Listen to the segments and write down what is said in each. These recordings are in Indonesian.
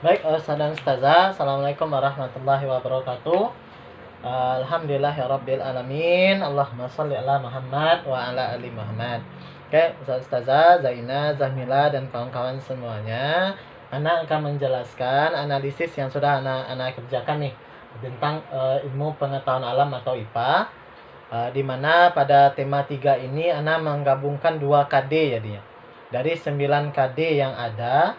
Baik, Ustaz dan Ustazah, Assalamualaikum warahmatullahi wabarakatuh. Alhamdulillahirabbil alamin. Allahumma shalli ala Muhammad wa ala ali Muhammad. Oke, Ustaz Ustazah, Zaina, Zahmila dan kawan-kawan semuanya, Ana akan menjelaskan analisis yang sudah Ana kerjakan nih tentang ilmu pengetahuan alam atau IPA. Di mana pada tema 3 ini Ana menggabungkan 2 KD jadinya. Dari 9 KD yang ada,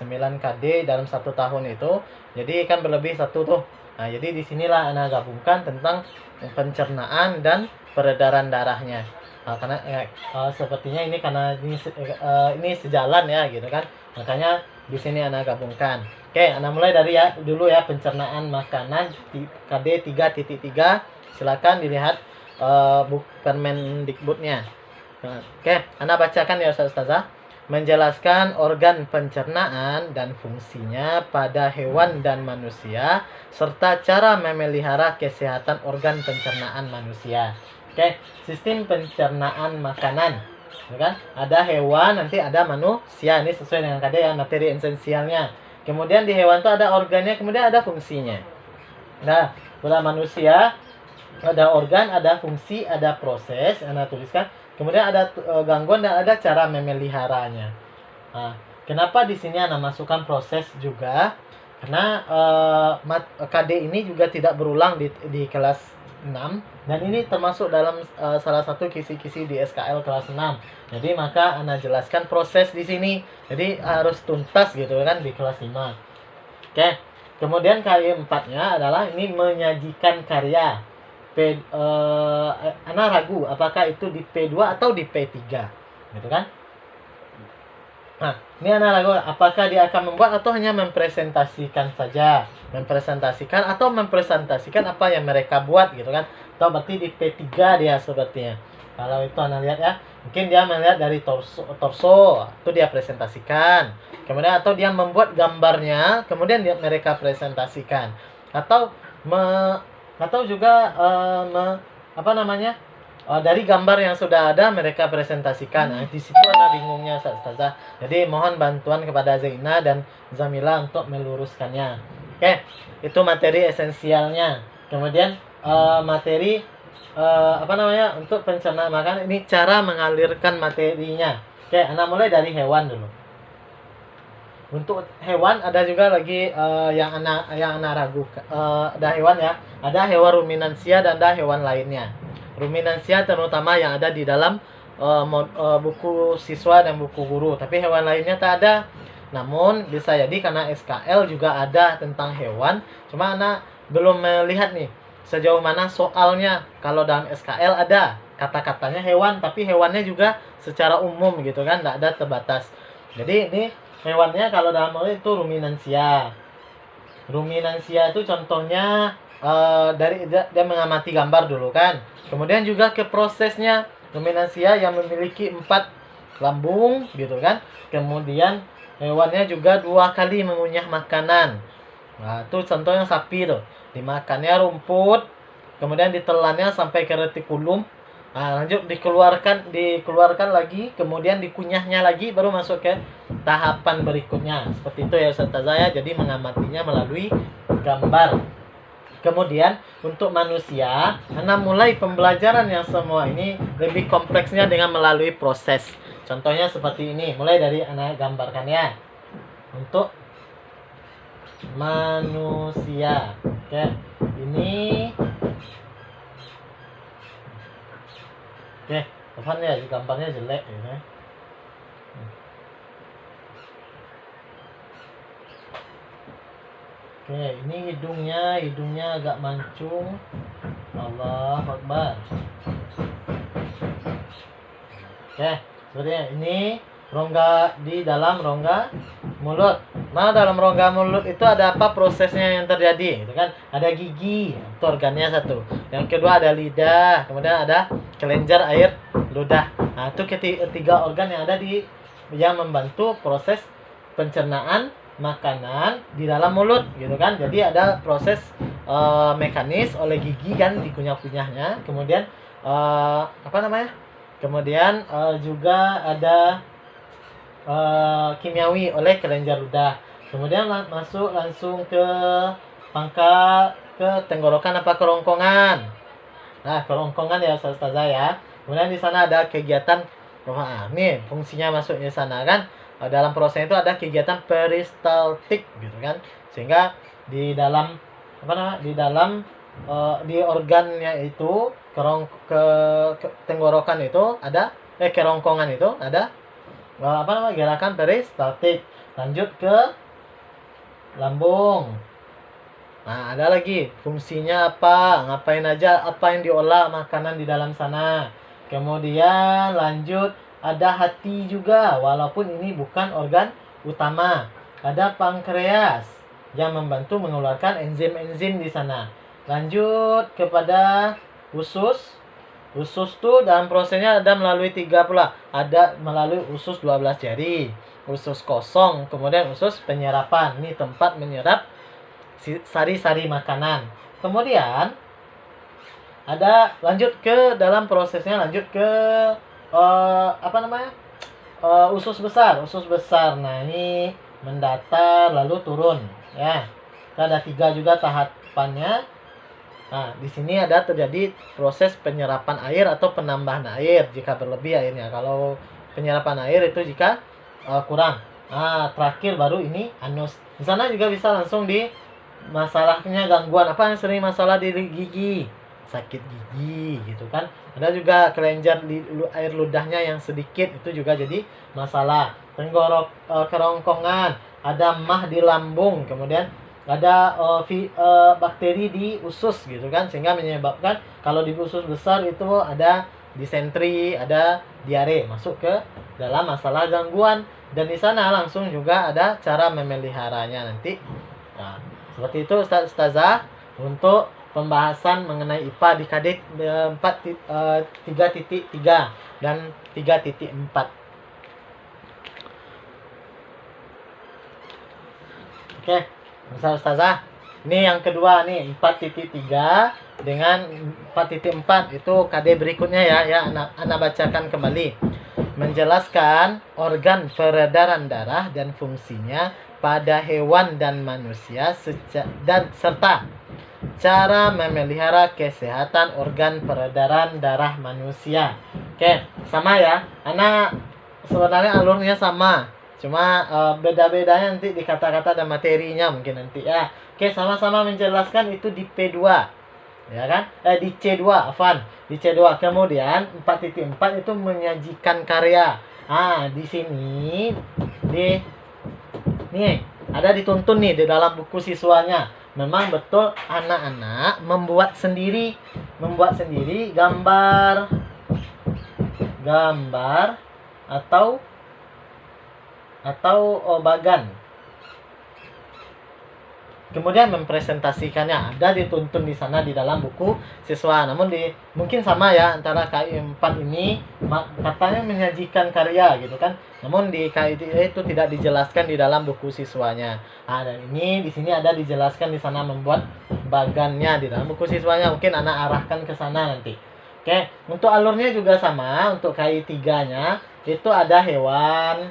9 KD dalam 1 tahun itu, jadi kan berlebih satu tuh. Nah, jadi disinilah Ana gabungkan tentang pencernaan dan peredaran darahnya. Karena sepertinya ini karena ini sejalan ya gitu kan. Makanya di sini Ana gabungkan. Oke, Ana mulai dari dulu ya pencernaan makanan KD 3.3. Silakan dilihat Permendikbudnya. Oke, Ana bacakan ya Ustaz Ustazah. Menjelaskan organ pencernaan dan fungsinya pada hewan dan manusia, serta cara memelihara kesehatan organ pencernaan manusia. Oke, sistem pencernaan makanan. Kan? Ada hewan, nanti ada manusia. Ini sesuai dengan KD ya, materi esensialnya. Kemudian di hewan itu ada organnya, kemudian ada fungsinya. Nah, pada manusia ada organ, ada fungsi, ada proses. Anda tuliskan. Kemudian ada gangguan dan ada cara memeliharanya. Nah, kenapa di sini Anda masukkan proses juga? Karena KD ini juga tidak berulang di kelas 6 dan ini termasuk dalam salah satu kisi-kisi di SKL kelas 6. Jadi maka Anda jelaskan proses di sini. Jadi harus tuntas gitu kan di kelas 5. Oke. Kemudian KD 4-nya adalah ini menyajikan karya. Ana ragu apakah itu di P2 atau di P3 gitu kan. Nah, ini Ana ragu apakah dia akan membuat atau hanya mempresentasikan saja, mempresentasikan apa yang mereka buat gitu kan, atau berarti di P3 dia sepertinya. Kalau itu Ana lihat ya, mungkin dia melihat dari torso itu dia presentasikan, kemudian atau dia membuat gambarnya kemudian mereka presentasikan, atau juga dari gambar yang sudah ada mereka presentasikan. Nah, di situ Ana bingungnya Ustazah. Jadi mohon bantuan kepada Zaina dan Zamila untuk meluruskannya. Oke, itu materi esensialnya. Kemudian materi untuk pencernaan makanan, ini cara mengalirkan materinya. Oke, Ana mulai dari hewan dulu. Untuk hewan ada juga lagi yang ana ragukan. Ada hewan ya, ada hewan ruminansia dan ada hewan lainnya. Ruminansia terutama yang ada di dalam buku siswa dan buku guru, tapi hewan lainnya tak ada. Namun bisa jadi karena SKL juga ada tentang hewan, cuma ana belum melihat nih sejauh mana soalnya. Kalau dalam SKL ada kata-katanya hewan, tapi hewannya juga secara umum gitu kan, tidak ada terbatas. Jadi ini hewannya kalau dalam hal itu ruminansia. Ruminansia itu contohnya dari dia mengamati gambar dulu kan. Kemudian juga ke prosesnya. Ruminansia yang memiliki 4 lambung gitu kan. Kemudian hewannya juga 2 kali mengunyah makanan. Nah, itu contohnya sapi tuh. Dimakannya rumput, kemudian ditelannya sampai ke retikulum. Nah, lanjut dikeluarkan lagi, kemudian dikunyahnya lagi, baru masuk ke tahapan berikutnya. Seperti itu ya Ustazah ya. Jadi mengamatinya melalui gambar. Kemudian untuk manusia, karena mulai pembelajaran yang semua ini lebih kompleksnya dengan melalui proses. Contohnya seperti ini, mulai dari anak gambarkan ya. Untuk manusia. Oke, ini oke, apaan ya, gambarnya jelek ya. Oke, ini hidungnya agak mancung. Allahu Akbar. Oke, sepertinya ini rongga di dalam rongga mulut. Nah, dalam rongga mulut itu ada apa prosesnya yang terjadi gitu kan? Ada gigi, itu organnya satu. Yang kedua ada lidah, kemudian ada kelenjar air ludah. Nah, itu ketiga organ yang ada yang membantu proses pencernaan makanan di dalam mulut gitu kan. Jadi ada proses mekanis oleh gigi kan, dikunyah-kunyahnya. Kemudian Kemudian juga ada kimiawi oleh kelenjar ludah. Kemudian masuk langsung ke pangkal, ke tenggorokan apa kerongkongan. Nah, kerongkongan ya Ustazah ya. Kemudian di sana ada kegiatan, wah nih fungsinya masuk di sana kan. Dalam proses itu ada kegiatan peristaltik gitu kan. Sehingga di dalam apa namanya? Di dalam di organnya itu ke tenggorokan itu ada kerongkongan itu ada apa namanya? Gerakan peristaltik. Lanjut ke lambung. Nah, ada lagi fungsinya apa, ngapain aja, apa yang diolah makanan di dalam sana. Kemudian lanjut ada hati juga, walaupun ini bukan organ utama. Ada pankreas yang membantu mengeluarkan enzim-enzim di sana. Lanjut kepada usus. Usus tuh dalam prosesnya ada melalui 3 pula. Ada melalui usus 12 jari, usus kosong, kemudian usus penyerapan. Ini tempat menyerap sari-sari makanan. Kemudian ada lanjut ke dalam prosesnya, lanjut ke apa namanya? Usus besar. Usus besar. Nah, ini mendatar lalu turun ya. Ada 3 juga tahapannya. Nah, di sini ada terjadi proses penyerapan air atau penambahan air jika berlebih airnya. Kalau penyerapan air itu jika kurang. Nah, terakhir baru ini anus. Di sana juga bisa langsung di masalahnya gangguan apa yang sering masalah di gigi, sakit gigi gitu kan. Ada juga kelenjar air ludahnya yang sedikit, itu juga jadi masalah. Kerongkongan, ada mah di lambung, kemudian ada bakteri di usus gitu kan, sehingga menyebabkan kalau di usus besar itu ada disentri, ada diare, masuk ke dalam masalah gangguan. Dan di sana langsung juga ada cara memeliharanya nanti. Nah, seperti itu Ustazah untuk pembahasan mengenai IPA di KD 3.3 dan 3.4. Oke, Ustazah. Ini yang kedua nih 4.3 dengan 4.4 itu KD berikutnya ya anak bacakan kembali. Menjelaskan organ peredaran darah dan fungsinya pada hewan dan manusia dan serta cara memelihara kesehatan organ peredaran darah manusia. Oke, sama ya. Anak sebenarnya alurnya sama. Cuma beda-bedanya nanti di kata-kata dan materinya mungkin nanti ya. Oke, sama-sama menjelaskan itu di P2. Ya kan? Di C2, Afan. Di C2. Kemudian 4.4 itu menyajikan karya. Ah, di sini nih ada dituntun nih di dalam buku siswanya. Memang betul anak-anak membuat sendiri gambar atau bagan. Kemudian mempresentasikannya, ada dituntun di sana di dalam buku siswa. Namun mungkin sama ya antara KI 4 ini katanya menyajikan karya gitu kan. Namun di KI itu tidak dijelaskan di dalam buku siswanya. Nah, dan ini di sini ada dijelaskan di sana membuat bagannya di dalam buku siswanya. Mungkin anak arahkan ke sana nanti. Oke, untuk alurnya juga sama. Untuk KI 3-nya itu ada hewan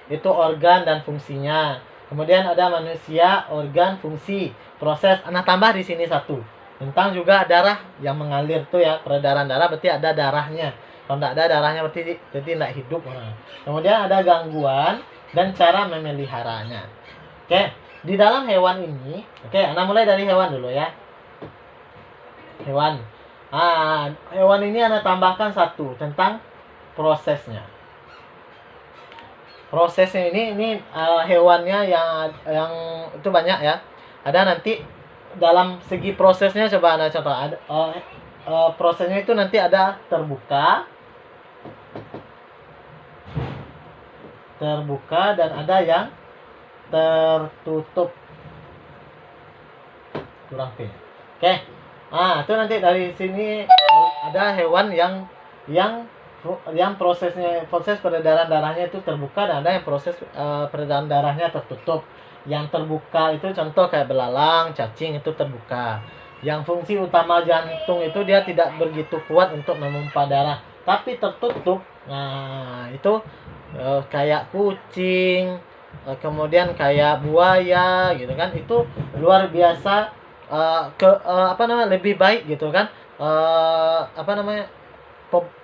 itu organ dan fungsinya. Kemudian ada manusia, organ, fungsi, proses. Anak tambah di sini satu. Tentang juga darah yang mengalir tuh ya, peredaran darah berarti ada darahnya. Kalau tidak ada darahnya berarti tidak hidup orang. Kemudian ada gangguan dan cara memeliharanya. Oke, di dalam hewan ini, oke, anak mulai dari hewan dulu ya. Hewan. Hewan ini anak tambahkan satu tentang prosesnya. Prosesnya ini hewannya yang itu banyak ya. Ada nanti dalam segi prosesnya coba Anda contoh. Ada prosesnya itu nanti ada terbuka dan ada yang tertutup. Kurang P. Oke. Itu nanti dari sini ada hewan yang proses peredaran darahnya itu terbuka dan ada yang proses peredaran darahnya tertutup. Yang terbuka itu contoh kayak belalang, cacing itu terbuka. Yang fungsi utama jantung itu dia tidak begitu kuat untuk memompa darah, tapi tertutup. Nah, itu kayak kucing, kemudian kayak buaya gitu kan, itu luar biasa lebih baik gitu kan,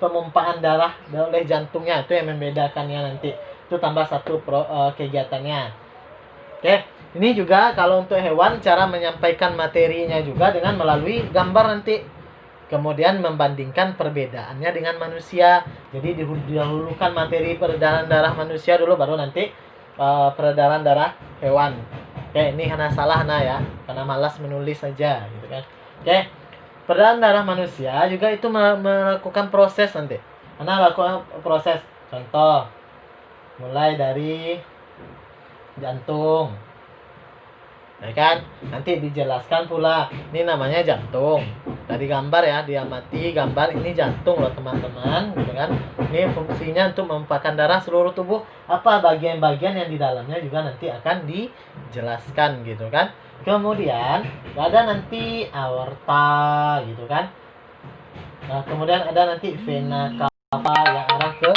pemumpaan darah oleh jantungnya, itu yang membedakannya nanti. Itu tambah satu kegiatannya. Oke, ini juga kalau untuk hewan, cara menyampaikan materinya juga dengan melalui gambar nanti. Kemudian membandingkan perbedaannya dengan manusia. Jadi didahulukan materi peredaran darah manusia dulu, baru nanti peredaran darah hewan. Oke, ini karena salah ya, karena malas menulis saja gitu kan. Oke, peredaran darah manusia juga itu melakukan proses nanti. Karena lakukan proses, contoh mulai dari jantung, ya kan? Nanti dijelaskan pula, ini namanya jantung. Dari gambar ya, diamati gambar, ini jantung loh teman-teman, gitu kan? Ini fungsinya untuk memumpahkan darah seluruh tubuh. Apa bagian-bagian yang di dalamnya juga nanti akan dijelaskan, gitu kan? Kemudian ada nanti aorta, gitu kan? Nah, kemudian ada nanti vena cava yang arah ke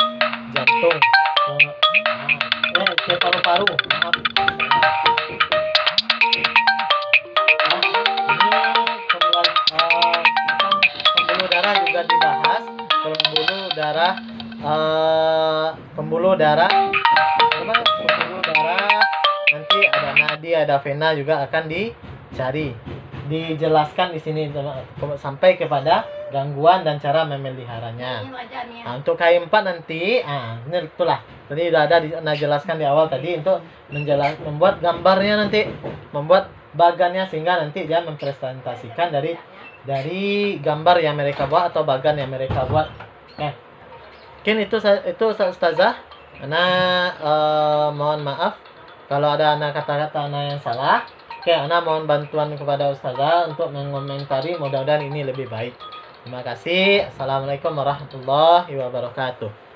jantung, ke paru-paru. Maaf. Pembuluh darah juga dibahas. Pembuluh darah nanti ada nadi, ada vena juga akan dicari, dijelaskan di sini sampai kepada gangguan dan cara memeliharanya. Nah, untuk K4 nanti, ini itulah tadi sudah ada dijelaskan di awal tadi, untuk membuat gambarnya nanti, membuat bagannya, sehingga nanti dia mempresentasikan dari gambar yang mereka buat atau bagan yang mereka buat. Mungkin itu Ustazah. Ana mohon maaf kalau ada kata-kata yang salah. Ana mohon bantuan kepada Ustazah untuk mengomentari, mudah-mudahan ini lebih baik. Terima kasih. Assalamualaikum warahmatullahi wabarakatuh.